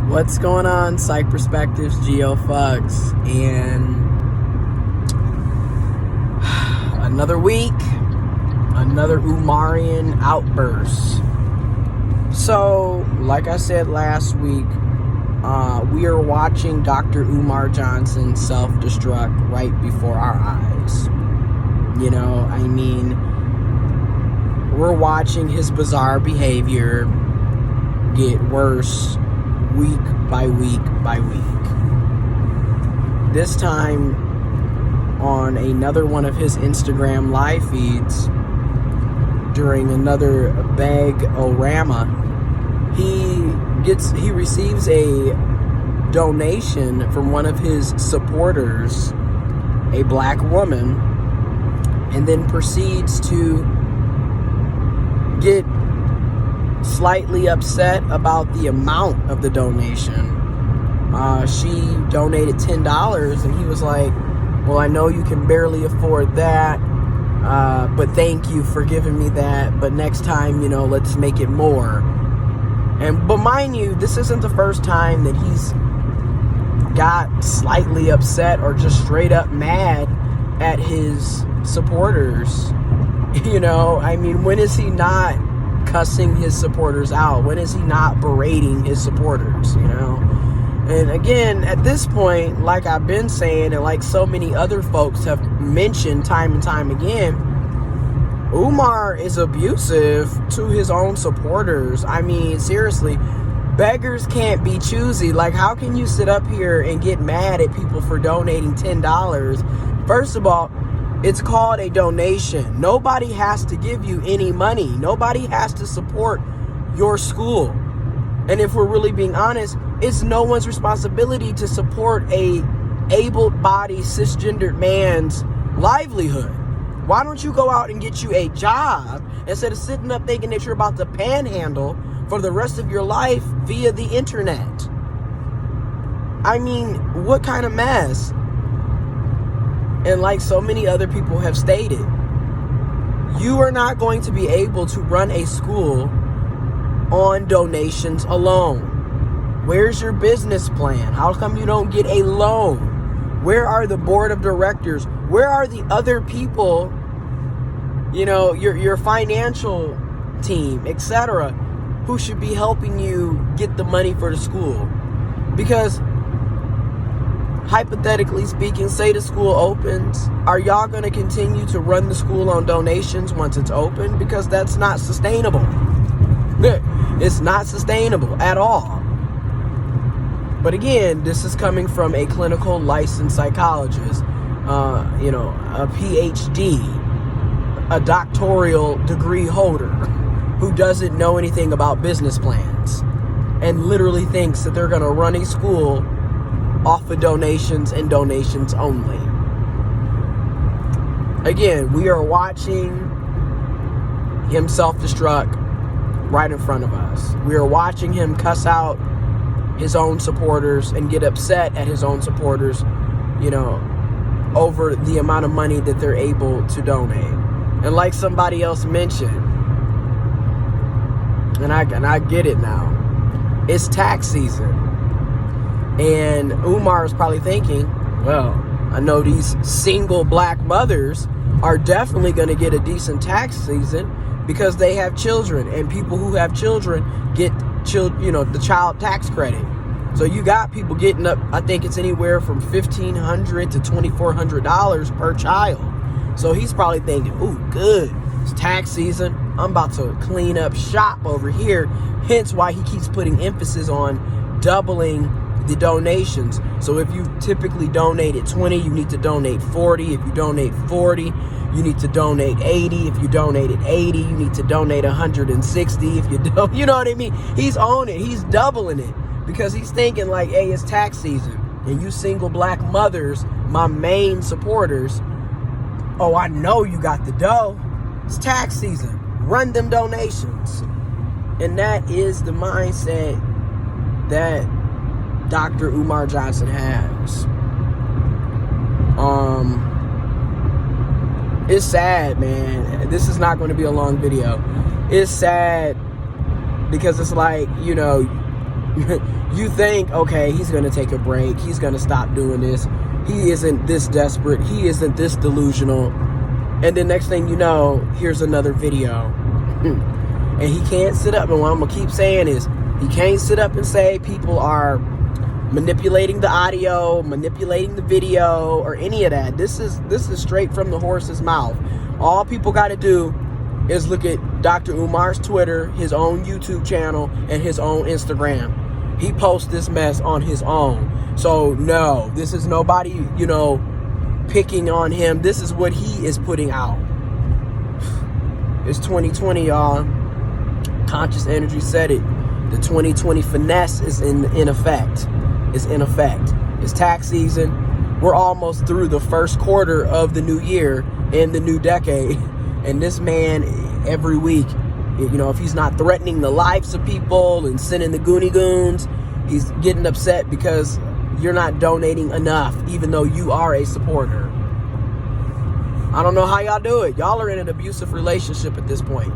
What's going on, Psych Perspectives, GeoFucks, and another week, another Umarian outburst. So, like I said last week, we are watching Dr. Umar Johnson self-destruct right before our eyes. You know, I mean, we're watching his bizarre behavior get worse week by week by week. This time on another one of his Instagram live feeds during another bag-o-rama, he receives a donation from one of his supporters, a black woman, and then proceeds to get slightly upset about the amount of the donation. She donated $10 and he was like, well, I know you can barely afford that, but thank you for giving me that, but next time, you know, let's make it more. But mind you, this isn't the first time that he's got slightly upset or just straight up mad at his supporters. You know, I mean, when is he not cussing his supporters out? When is he not berating his supporters, you know? And again, at this point, like I've been saying, and like so many other folks have mentioned time and time again, Umar is abusive to his own supporters. I mean, seriously, beggars can't be choosy. Like, how can you sit up here and get mad at people for donating $10? First of all, it's called a donation. Nobody has to give you any money. Nobody has to support your school. And if we're really being honest, it's no one's responsibility to support a able-bodied, cisgendered man's livelihood. Why don't you go out and get you a job instead of sitting up thinking that you're about to panhandle for the rest of your life via the internet? I mean, what kind of mess? And like so many other people have stated, you are not going to be able to run a school on donations alone. Where's your business plan? How come you don't get a loan? Where are the board of directors? Where are the other people, you know, your financial team, etc., who should be helping you get the money for the school? Because hypothetically speaking, say the school opens, are y'all going to continue to run the school on donations once it's open? Because that's not sustainable. It's not sustainable at all. But again, this is coming from a clinical licensed psychologist, you know, a PhD, a doctoral degree holder who doesn't know anything about business plans and literally thinks that they're going to run a school off of donations and donations only. Again, we are watching him self-destruct right in front of us. We are watching him cuss out his own supporters and get upset at his own supporters, you know, over the amount of money that they're able to donate. And like somebody else mentioned, and I get it now, it's tax season. And Umar is probably thinking, well, I know these single black mothers are definitely going to get a decent tax season because they have children, and people who have children get the child tax credit. So you got people getting up, I think it's anywhere from $1,500 to $2,400 per child. So he's probably thinking, ooh, good, it's tax season. I'm about to clean up shop over here. Hence why he keeps putting emphasis on doubling the donations. So if you typically donated 20, you need to donate 40. If you donate 40, you need to donate 80. If you donated 80, you need to donate 160. If you don't, you know what I mean? He's on it. He's doubling it because he's thinking like, hey, it's tax season. And you single black mothers, my main supporters, oh, I know you got the dough. It's tax season. Run them donations. And that is the mindset that Dr. Umar Johnson has. It's sad, man. This is not going to be a long video. It's sad because it's like, you know, You think, okay, he's going to take a break. He's going to stop doing this. He isn't this desperate. He isn't this delusional. And then next thing you know, here's another video. And he can't sit up. And what I'm going to keep saying is, he can't sit up and say people are manipulating the audio, manipulating the video, or any of that. This is straight from the horse's mouth. All people got to do is look at Dr. Umar's Twitter, his own YouTube channel, and his own Instagram. He posts this mess on his own. So no, this is nobody, picking on him. This is what he is putting out. It's 2020, y'all. Conscious Energy said it. The 2020 finesse is in effect. It's in effect. It's tax season. We're almost through the first quarter of the new year and the new decade. And this man, every week, if he's not threatening the lives of people and sending the Goonie Goons, he's getting upset because you're not donating enough, even though you are a supporter. I don't know how y'all do it. Y'all are in an abusive relationship at this point.